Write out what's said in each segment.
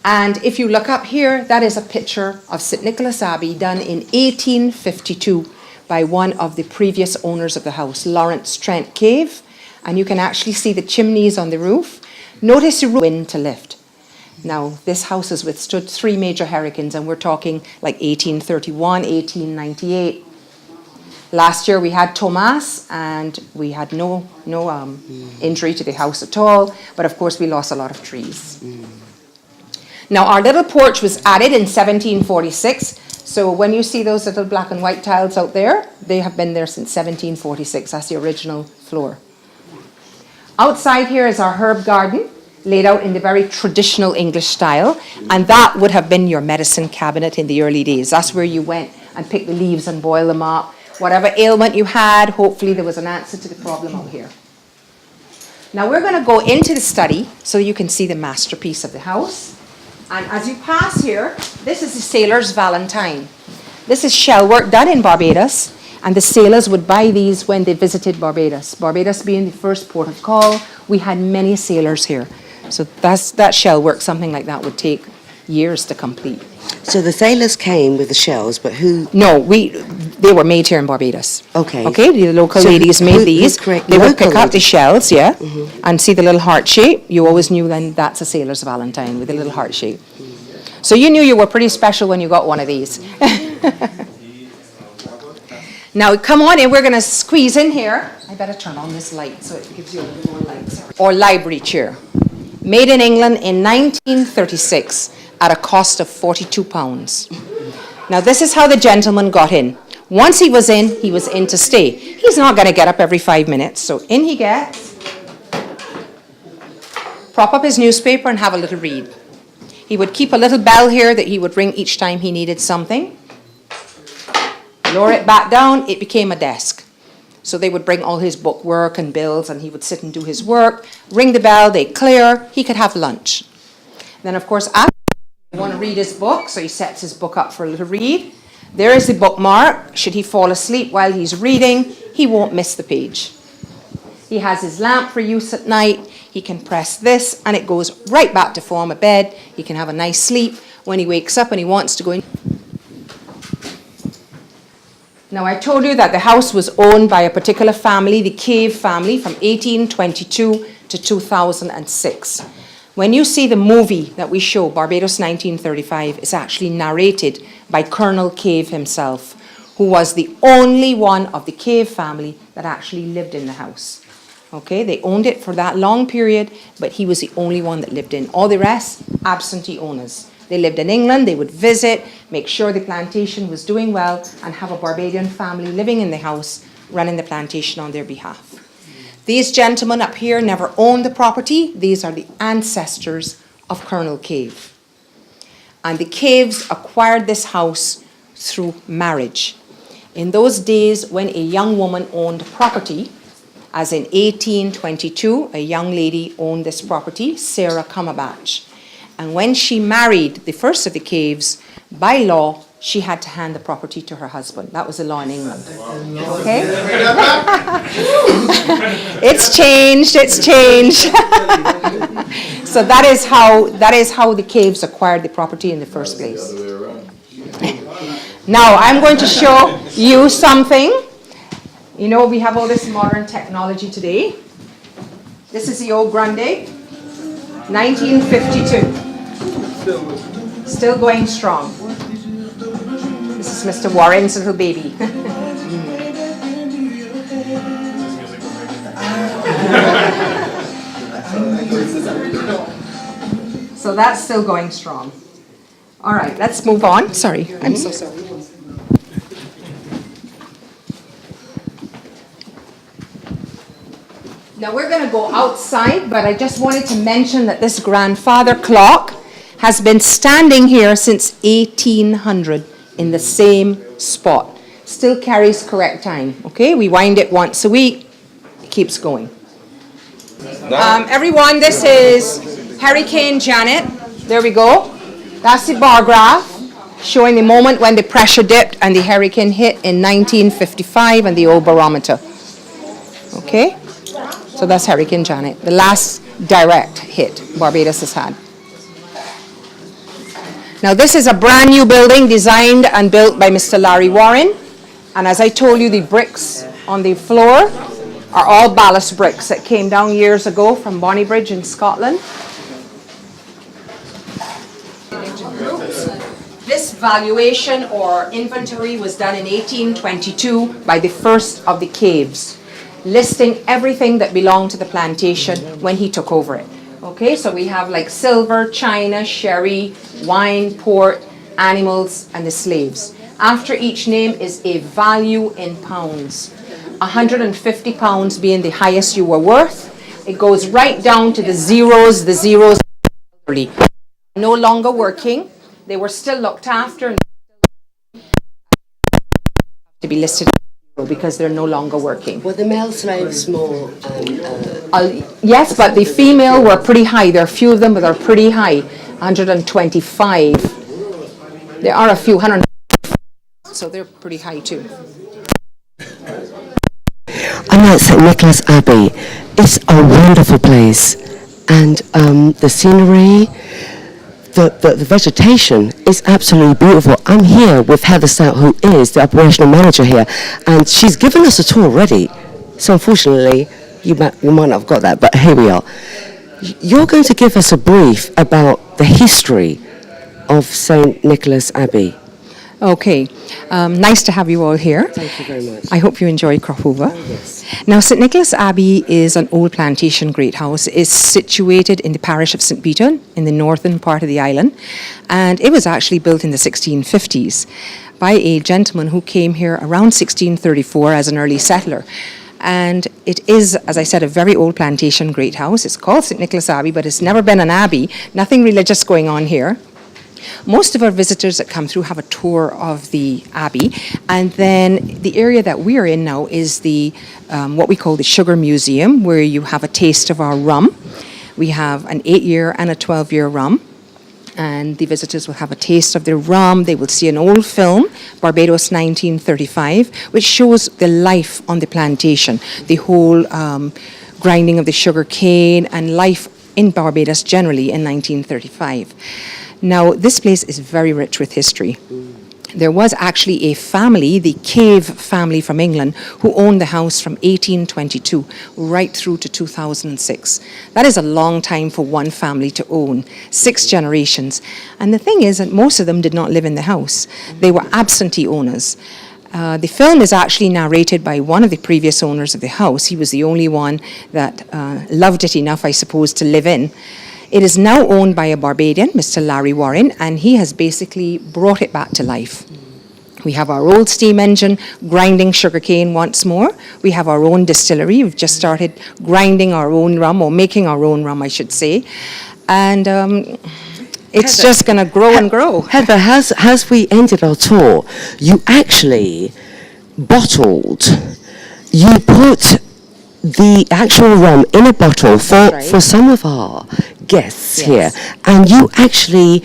And if you look up here, that is a picture of St. Nicholas Abbey done in 1852 by one of the previous owners of the house, Lawrence Trent Cave. And you can actually see the chimneys on the roof. Notice the wind to lift. Now, this house has withstood 3 major hurricanes, and we're talking like 1831, 1898. Last year we had Tomas, and we had no injury to the house at all, but of course we lost a lot of trees. Now, our little porch was added in 1746, so when you see those little black and white tiles out there, they have been there since 1746. That's the original floor. Outside here is our herb garden, laid out in the very traditional English style, and that would have been your medicine cabinet in the early days. That's where you went and picked the leaves and boil them up. Whatever ailment you had, hopefully there was an answer to the problem out here. Now we're going to go into the study so you can see the masterpiece of the house. And as you pass here, this is the sailor's valentine. This is shell work done in Barbados, and the sailors would buy these when they visited Barbados. Barbados being the first port of call, we had many sailors here. So that shell work, something like that would take years to complete. So the sailors came with the shells, but who? No, they were made here in Barbados. Okay. Okay, the local ladies made these. They would pick up the shells, yeah, and see the little heart shape. You always knew then that's a sailor's valentine with a little heart shape. So you knew you were pretty special when you got one of these. Now come on in, we're going to squeeze in here. I better turn on this light so it gives you a little more light. Sorry. Or library chair. Made in England in 1936 at a cost of £42. Now this is how the gentleman got in. Once he was in to stay. He's not going to get up every 5 minutes. So in he gets, prop up his newspaper and have a little read. He would keep a little bell here that he would ring each time he needed something. Lower it back down, it became a desk. So they would bring all his book work and bills, and he would sit and do his work, ring the bell, they clear, he could have lunch. Then, of course, after he want to read his book, so he sets his book up for a little read. There is the bookmark. Should he fall asleep while he's reading, he won't miss the page. He has his lamp for use at night. He can press this, and it goes right back to form a bed. He can have a nice sleep. When he wakes up and he wants to go in. Now, I told you that the house was owned by a particular family, the Cave family, from 1822 to 2006. When you see the movie that we show, Barbados 1935, it's actually narrated by Colonel Cave himself, who was the only one of the Cave family that actually lived in the house. Okay, they owned it for that long period, but he was the only one that lived in. All the rest, absentee owners. They lived in England, they would visit, make sure the plantation was doing well, and have a Barbadian family living in the house, running the plantation on their behalf. These gentlemen up here never owned the property. These are the ancestors of Colonel Cave. And the Caves acquired this house through marriage. In those days, when a young woman owned property, as in 1822, a young lady owned this property, Sarah Cumberbatch. And when she married the first of the Caves, by law, she had to hand the property to her husband. That was the law in England. Okay? It's changed, it's changed. So that is how the Caves acquired the property in the first place. Now, I'm going to show you something. You know, we have all this modern technology today. This is the old Grande, 1952. Still going strong. This is Mr. Warren's little baby. So that's still going strong. All right, let's move on. Sorry, I'm so sorry. Now we're going to go outside, but I just wanted to mention that this grandfather clock has been standing here since 1800 in the same spot. Still carries correct time, okay? We wind it once a week. It keeps going. Everyone, this is Hurricane Janet. There we go. That's the bar graph showing the moment when the pressure dipped and the hurricane hit in 1955 and the old barometer. Okay? So that's Hurricane Janet, the last direct hit Barbados has had. Now this is a brand new building designed and built by Mr. Larry Warren. And as I told you, the bricks on the floor are all ballast bricks that came down years ago from Bonnybridge in Scotland. This valuation or inventory was done in 1822 by the first of the caves, listing everything that belonged to the plantation when he took over it. Okay, so we have like silver, china, sherry, wine, port, animals, and the slaves. After each name is a value in pounds. 150 pounds being the highest you were worth. It goes right down to the zeros no longer working. They were still looked after and to be listed because they're no longer working. Were the male slaves more? Yes, but the female were pretty high. There are a few of them, but they're pretty high. 125. There are a few 100, so they're pretty high too. I'm at St. Nicholas Abbey. It's a wonderful place, and the scenery, the vegetation is absolutely beautiful. I'm here with Heather Stout, who is the operational manager here, and she's given us a tour already. So unfortunately, you might not have got that, but here we are. You're going to give us a brief about the history of St. Nicholas Abbey. Okay, nice to have you all here. Thank you very much. I hope you enjoy Croftover. Oh, yes. Now, St. Nicholas Abbey is an old plantation great house. It's situated in the parish of St. Peter in the northern part of the island, and it was actually built in the 1650s by a gentleman who came here around 1634 as an early settler. And it is, as I said, a very old plantation great house. It's called St. Nicholas Abbey, but it's never been an abbey. Nothing religious going on here. Most of our visitors that come through have a tour of the Abbey, and then the area that we are in now is the what we call the Sugar Museum, where you have a taste of our rum. We have an 8-year and a 12-year rum, and the visitors will have a taste of the rum. They will see an old film, Barbados 1935, which shows the life on the plantation, the whole grinding of the sugar cane and life in Barbados generally in 1935. Now, this place is very rich with history. There was actually a family, the Cave family from England, who owned the house from 1822 right through to 2006. That is a long time for one family to own, 6 generations. And the thing is that most of them did not live in the house. They were absentee owners. The film is actually narrated by one of the previous owners of the house. He was the only one that loved it enough, I suppose, to live in. It is now owned by a Barbadian, Mr. Larry Warren, and he has basically brought it back to life. We have our old steam engine grinding sugarcane once more. We have our own distillery. We've just started grinding our own rum, or making our own rum, I should say. And it's Heather, just going to grow and grow. Heather, as we ended our tour, you actually bottled, you put the actual rum in a bottle for some of our guests here, and you actually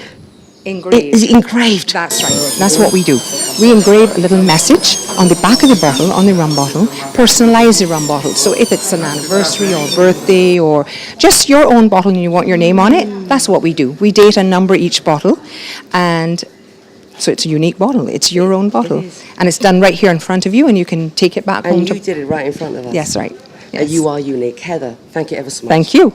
engraved. That's right. That's what we do. We engrave a little message on the back of the bottle, on the rum bottle, personalize the rum bottle. So if it's an anniversary or birthday or just your own bottle and you want your name on it, that's what we do. We date and number each bottle, and so it's a unique bottle. It's your own bottle. And it's done right here in front of you, and you can take it back home. And you did it right in front of us. Yes, right. Yes. You are unique. Heather, thank you ever so much. Thank you.